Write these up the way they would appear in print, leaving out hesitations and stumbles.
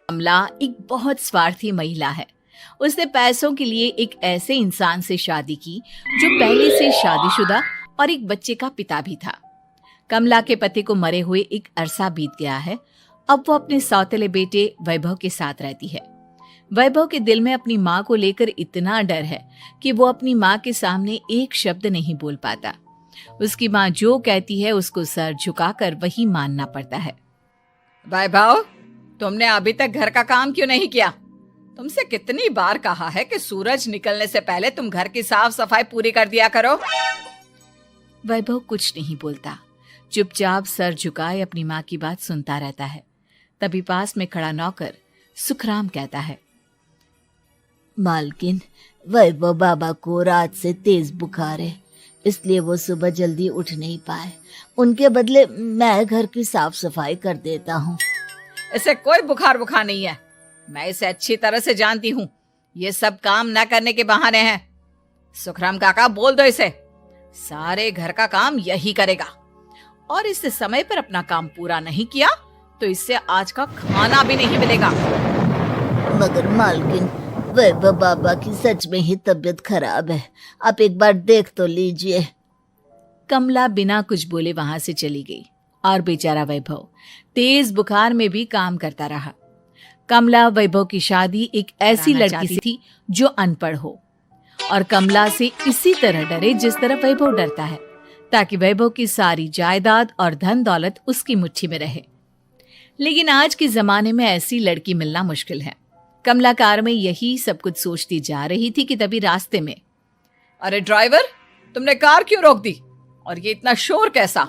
कमला एक बहुत स्वार्थी महिला है। उसने पैसों के लिए एक ऐसे इंसान से शादी की जो पहले से शादीशुदा और एक बच्चे का पिता भी था। कमला के पति को मरे हुए एक अरसा बीत गया है। अब वो अपने सौतेले बेटे वैभव के साथ रहती है। वैभव के दिल में अपनी माँ को लेकर इतना डर है कि वो अपनी माँ के सामने एक शब्द नहीं बोल पाता। उसकी माँ जो कहती है उसको सर झुकाकर वही मानना पड़ता है। वैभव, तुमने अभी तक घर का काम क्यों नहीं किया? तुमसे कितनी बार कहा है कि सूरज निकलने से पहले तुम घर की साफ सफाई पूरी कर दिया करो। वैभव कुछ नहीं बोलता, चुपचाप सर झुकाए अपनी माँ की बात सुनता रहता है। तभी पास में खड़ा नौकर सुखराम कहता है, मालकिन, वैभव बाबा को रात से तेज बुखार है, इसलिए वो सुबह जल्दी उठ नहीं पाए। उनके बदले मैं घर की साफ सफाई कर देता हूँ। इसे कोई बुखार नहीं है। मैं इसे अच्छी तरह से जानती हूँ। ये सब काम न करने के बहाने हैं। सुखराम काका, बोल दो इसे, सारे घर का काम यही करेगा। और इससे समय पर अपना काम पूरा नहीं किया तो इससे आज का खाना भी नहीं मिलेगा। मगर मालकिन, वैभव बाबा की सच में ही तबीयत खराब है, आप एक बार देख तो लीजिए। कमला बिना कुछ बोले वहां से चली गई और बेचारा वैभव तेज बुखार में भी काम करता रहा। कमला वैभव की शादी एक ऐसी लड़की से थी जो अनपढ़ हो और कमला से इसी तरह डरे जिस तरह वैभव डरता है, ताकि वैभव की सारी जायदाद और धन दौलत उसकी मुट्ठी में रहे। लेकिन आज के जमाने में ऐसी लड़की मिलना मुश्किल है। कमला कार में यही सब कुछ सोचती जा रही थी कि तभी रास्ते में, अरे ड्राइवर, तुमने कार क्यों रोक दी? और ये इतना शोर कैसा?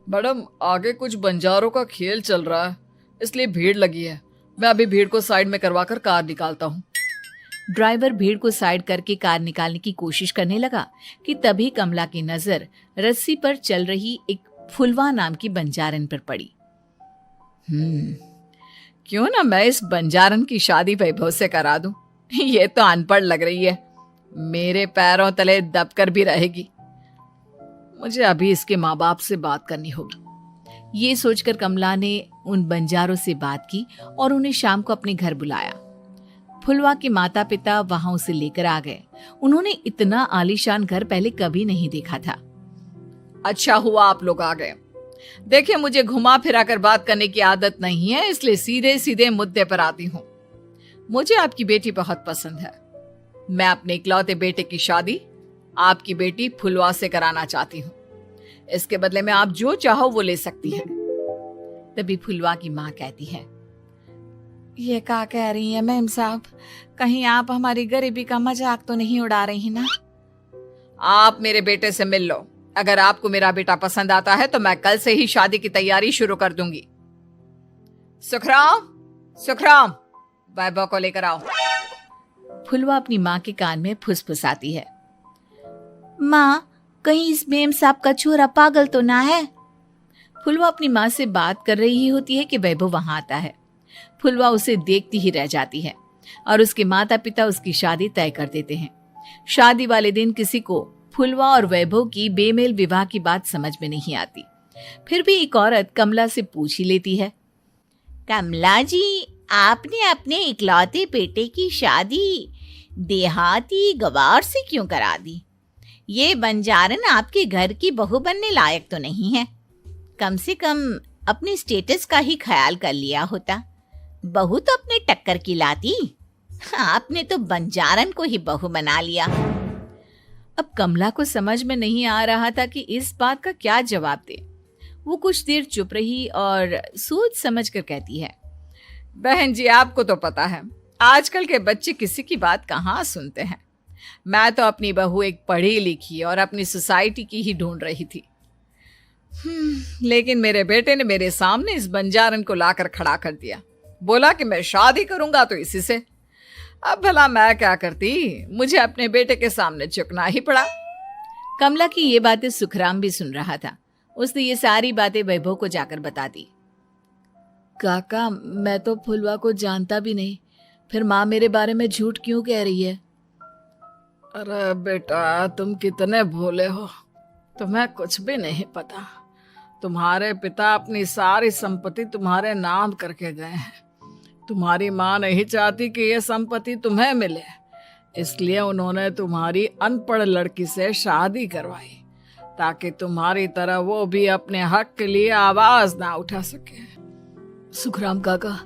मैडम, आगे कुछ बंजारों का खेल चल रहा है, इसलिए भीड़ लगी है। मैं अभी भीड़ को साइड में करवाकर कार निकालता हूँ। ड्राइवर भीड़ को साइड करके कार निकालने की कोशिश करने लगा कि तभी कमला की नजर रस्सी पर चल रही एक फुलवा नाम की बंजारन पर पड़ी। क्यों ना मैं इस बंजारन की शादी वैभव से करा दूं? ये तो अनपढ़ लग रही है, मेरे पैरों तले दबकर भी रहेगी। मुझे अभी इसके माँ बाप से बात करनी होगी। ये सोचकर कमला ने उन बंजारों से बात की और उन्हें शाम को अपने घर बुलाया। फुलवा के माता पिता वहां उसे लेकर आ गए। उन्होंने इतना आलीशान घर पहले कभी नहीं देखा था। अच्छा हुआ आप लोग आ गए। देखिए, मुझे घुमा फिरा कर बात करने की आदत नहीं है, इसलिए सीधे सीधे मुद्दे पर आती हूँ। मुझे आपकी बेटी बहुत पसंद है। मैं अपने इकलौते बेटे की शादी आपकी बेटी फुलवा से कराना चाहती हूँ। इसके बदले में आप जो चाहो वो ले सकती हैं। तभी फुलवा की माँ कहती है, ये क्या कह रही है मैम साहब? कहीं आप हमारी गरीबी का मजाक तो नहीं उड़ा रही ना? आप मेरे बेटे से मिल लो। अगर आपको मेरा बेटा पसंद आता है तो मैं कल से ही शादी की तैयारी शुरू कर दूंगी। सुखराम, वैभव को लेकर आओ। फुलवा अपनी माँ के कान में फुसफुसाती है, माँ, कहीं इस मेम साहब का छोरा पागल तो ना है? फुलवा अपनी माँ से बात कर रही होती है कि वैभव वहां आता है। फुलवा उसे देखती ही रह जाती है और उसके माता पिता उसकी शादी तय कर देते हैं। शादी वाले दिन किसी को फुलवा और वैभव की बेमेल विवाह की बात समझ में नहीं आती। फिर भी एक औरत कमला से पूछ ही लेती है, कमला जी, आपने अपने इकलौते बेटे की शादी देहाती गवार से क्यों करा दी? ये बंजारन आपके घर की बहू बनने लायक तो नहीं है। कम से कम अपने स्टेटस का ही ख्याल कर लिया होता। बहू तो अपने टक्कर की लाती, आपने तो बंजारन को ही बहू बना लिया। अब कमला को समझ में नहीं आ रहा था कि इस बात का क्या जवाब दे। वो कुछ देर चुप रही और सोच समझ कर कहती है, बहन जी, आपको तो पता है आजकल के बच्चे किसी की बात कहाँ सुनते हैं। मैं तो अपनी बहू एक पढ़ी लिखी और अपनी सोसाइटी की ही ढूंढ रही थी। लेकिन मेरे बेटे ने मेरे सामने इस बंजारन को लाकर खड़ा कर दिया। बोला कि मैं शादी करूंगा तो इसी से। अब भला मैं क्या करती, मुझे अपने बेटे के सामने झुकना ही पड़ा। कमला की ये बातें सुखराम भी सुन रहा था। उसने ये सारी बातें वैभव को जाकर बता दी। काका, मैं तो फुलवा को जानता भी नहीं, फिर माँ मेरे बारे में झूठ क्यों कह रही है? अरे बेटा, तुम कितने भोले हो, तुम्हें कुछ भी नहीं पता। तुम्हारे पिता अपनी सारी संपत्ति तुम्हारे नाम करके गए हैं। तुम्हारी माँ नहीं चाहती कि यह संपत्ति तुम्हें मिले, इसलिए उन्होंने तुम्हारी अनपढ़ लड़की से शादी करवाई ताकि तुम्हारी तरह वो भी अपने हक के लिए आवाज ना उठा सके। सुखराम काका,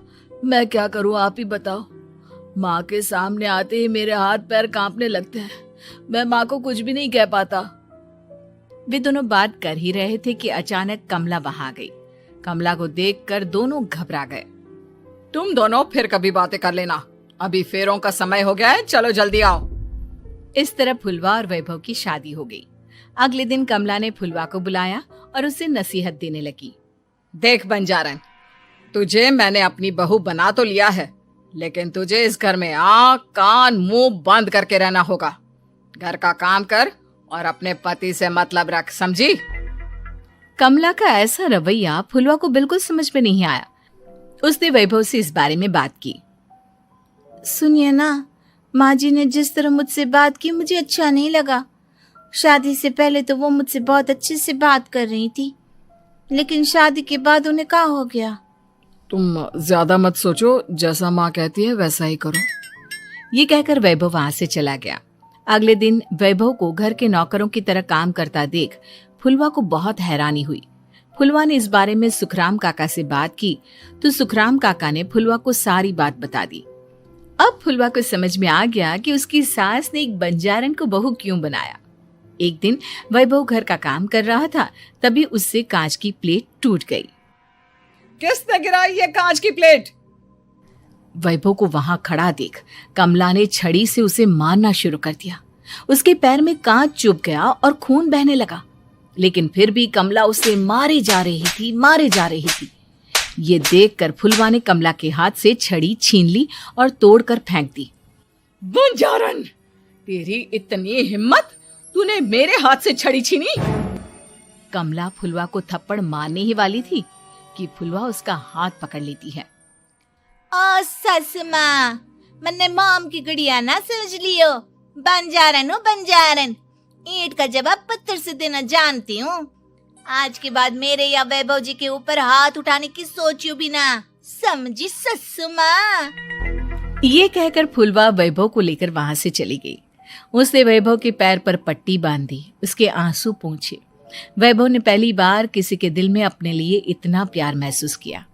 मैं क्या करूं, आप ही बताओ। माँ के सामने आते ही मेरे हाथ पैर कांपने लगते हैं। मैं माँ को कुछ भी नहीं कह पाता। वे दोनों बात कर ही रहे थे कि अचानक कमला वहां गई। कमला को देखकर दोनों घबरा गए। तुम दोनों फिर कभी बातें कर लेना, अभी फेरों का समय हो गया है, चलो जल्दी आओ। इस तरह फुलवा और वैभव की शादी हो गई। अगले दिन कमला ने फुलवा को बुलाया और उसे नसीहत देने लगी। देख बंजारन, तुझे मैंने अपनी बहू बना तो लिया है, लेकिन तुझे इस घर में आंख कान मुंह बंद करके रहना होगा। घर का काम कर और अपने पति से मतलब रख, समझी? कमला का ऐसा रवैया फुलवा को बिल्कुल समझ में नहीं आया। उसने वैभव से इस बारे में बात की। सुनिए ना, माँ जी ने जिस तरह मुझसे बात की मुझे अच्छा नहीं लगा। शादी से पहले तो वो मुझसे बहुत अच्छे से बात कर रही थी, लेकिन शादी के बाद उन्हें क्या हो गया? तुम ज्यादा मत सोचो, जैसा माँ कहती है वैसा ही करो। ये कहकर वैभव वहां से चला गया। अगले दिन वैभव को घर के नौकरों की तरह काम करता देख फुलवा को बहुत हैरानी हुई। फुलवा ने इस बारे में सुखराम काका से बात की तो सुखराम काका ने फुलवा को सारी बात बता दी। अब फुलवा को समझ में आ गया कि उसकी सास ने एक बंजारन को बहू क्यों बनाया। एक दिन वैभव घर का काम कर रहा था, तभी उससे कांच की प्लेट टूट गई। किसने गिराई ये कांच की प्लेट? वैभव को वहां खड़ा देख कमला ने छड़ी से उसे मारना शुरू कर दिया। उसके पैर में कांच चुभ गया और खून बहने लगा, लेकिन फिर भी कमला उसे मारे जा रही थी। ये देखकर फुलवा ने कमला के हाथ से छड़ी छीन ली और तोड़कर फेंक दी। बंजारन, तेरी इतनी हिम्मत, तूने मेरे हाथ से छड़ी छीनी? कमला फुलवा को थप्पड़ मारने ही वाली थी कि फुलवा उसका हाथ पकड़ लेती है। ओ सस माँ, मैंने मॉम की गुड़िया ना समझ लियो। बंजारन हो बंजारन, ईंट का जवाब पत्थर से देना जानती हूँ। आज के बाद मेरे या वैभव जी के ऊपर हाथ उठाने की सोचियो भी ना, समझी ससु माँ? ये कहकर फुलवा वैभव को लेकर वहां से चली गई। उसने वैभव के पैर पर पट्टी बांधी, उसके आंसू पोंछे। वैभव ने पहली बार किसी के दिल में अपने लिए इतना प्यार महसूस किया।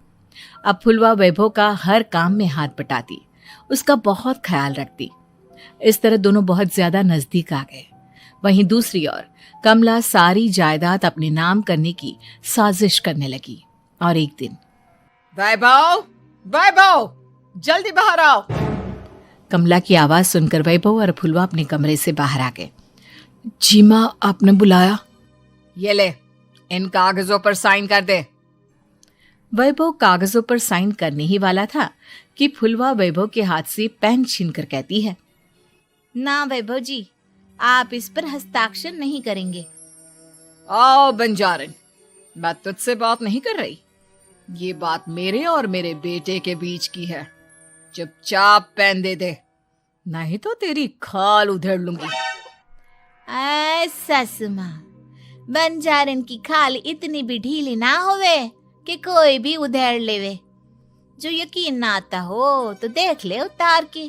अब फुलवा वैभव का हर काम में हाथ बटाती, उसका बहुत ख्याल रखती। इस तरह दोनों बहुत ज्यादा नजदीक आ गए। वहीं दूसरी ओर कमला सारी जायदाद अपने नाम करने की साजिश करने लगी। और एक दिन, वैभव, जल्दी बाहर आओ। कमला की आवाज सुनकर वैभव और फुलवा अपने कमरे से बाहर आ गए। जी माँ, आपने बुलाया? ये ले, इन कागजों पर साइन कर दे। वैभव कागजों पर साइन करने ही वाला था कि फुलवा वैभव के हाथ से पेन छीनकर कहती है, ना वैभव जी, आप इस पर हस्ताक्षर नहीं करेंगे। आओ बंजारन, मैं तुझसे बात नहीं कर रही। ये बात मेरे और मेरे बेटे के बीच की है। चुपचाप पेन दे दे, नहीं तो तेरी खाल उधेड़ लूंगी। ससु माँ, बंजारन की खाल इतनी भी ढीली ना होवे कि कोई भी उधेड़ लेवे। जो यकीन ना आता हो तो देख ले उतार के।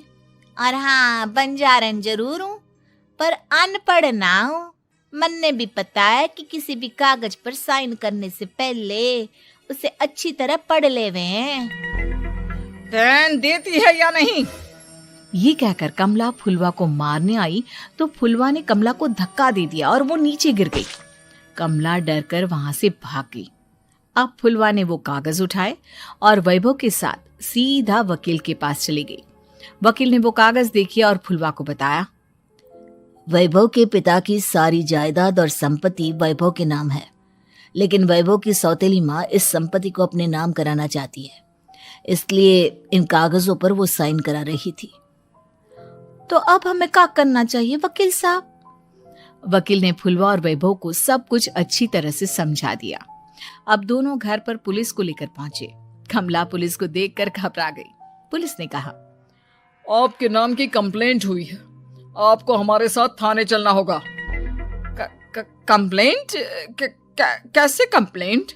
और हाँ, बंजारन जरूर हूँ पर अनपढ़ ना हूँ। मैंने भी पता है कि किसी भी कागज पर साइन करने से पहले उसे अच्छी तरह पढ़ लेवे हैं। पेन देती है या नहीं? ये कहकर कमला फुलवा को मारने आई तो फुलवा ने कमला को धक्का दे दिया और वो नीचे गिर गई। कमला डरकर वहां से भाग गई। अब फुलवा ने वो कागज उठाए और वैभव के साथ सीधा वकील के पास चली गई। वकील ने वो कागज देखे और फुलवा को बताया, वैभव के पिता की सारी जायदाद और संपत्ति वैभव के नाम है, लेकिन वैभव की सौतेली माँ इस संपत्ति को अपने नाम कराना चाहती है, इसलिए इन कागजों पर वो साइन करा रही थी। तो अब हमें क्या करना चाहिए वकील साहब? वकील ने फुलवा और वैभव को सब कुछ अच्छी तरह से समझा दिया। अब दोनों घर पर पुलिस को लेकर पहुंचे। कमला पुलिस को देखकर घबरा गई। पुलिस ने कहा, आपके नाम की कंप्लेंट हुई है, आपको हमारे साथ थाने चलना होगा। कंप्लेंट? कैसे कंप्लेंट?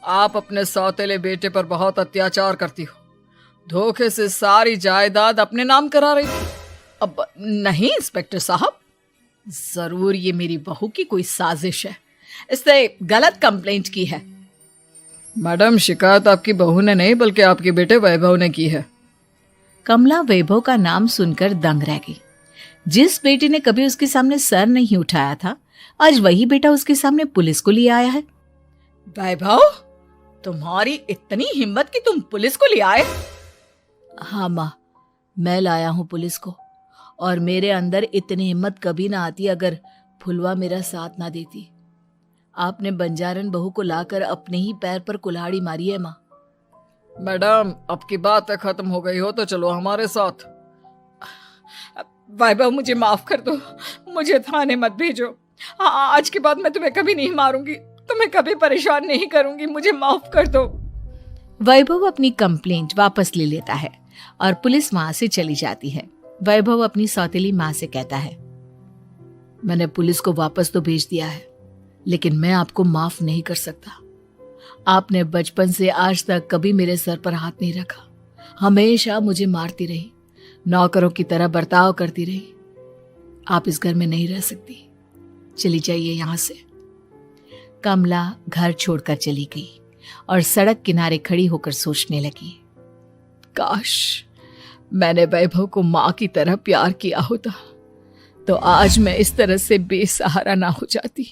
आप अपने सौतेले बेटे पर बहुत अत्याचार करती हो, धोखे से सारी जायदाद अपने नाम करा रही थी। अब नहीं इंस्पेक्टर साहब, जरूर ये मेरी बहू की कोई साजिश है, इसने गलत कंप्लेंट की है। मैडम, शिकायत आपकी बहू ने नहीं बल्कि आपके बेटे वैभव ने की है। कमला वैभव का नाम सुनकर दंग रह गई। जिस बेटे ने कभी उसके सामने सर नहीं उठाया था, आज वही बेटा उसके सामने पुलिस को लिए आया है। वैभव, तुम्हारी इतनी हिम्मत कि तुम पुलिस को ले आए? हाँ माँ, मैं लाया हूँ पुलिस को, और मेरे अंदर इतनी हिम्मत कभी ना आती अगर फुलवा मेरा साथ ना देती। आपने बंजारन बहू को लाकर अपने ही पैर पर कुल्हाड़ी मारी है माँ। मैडम, अब की बात खत्म हो गई हो तो चलो हमारे साथ। वैभव, मुझे माफ कर दो, मुझे थाने मत भेजो। आज के बाद मैं तुम्हें कभी नहीं मारूंगी, तुम्हें कभी परेशान नहीं करूंगी, मुझे माफ कर दो। वैभव अपनी कंप्लेंट वापस ले लेता है और पुलिस वहां से चली जाती है। वैभव अपनी सौतेली माँ से कहता है, मैंने पुलिस को वापस तो भेज दिया है, लेकिन मैं आपको माफ नहीं कर सकता। आपने बचपन से आज तक कभी मेरे सर पर हाथ नहीं रखा, हमेशा मुझे मारती रही, नौकरों की तरह बर्ताव करती रही। आप इस घर में नहीं रह सकती, चली जाइए यहां से। कमला घर छोड़कर चली गई और सड़क किनारे खड़ी होकर सोचने लगी, काश मैंने वैभव को माँ की तरह प्यार किया होता तो आज मैं इस तरह से बेसहारा ना हो जाती।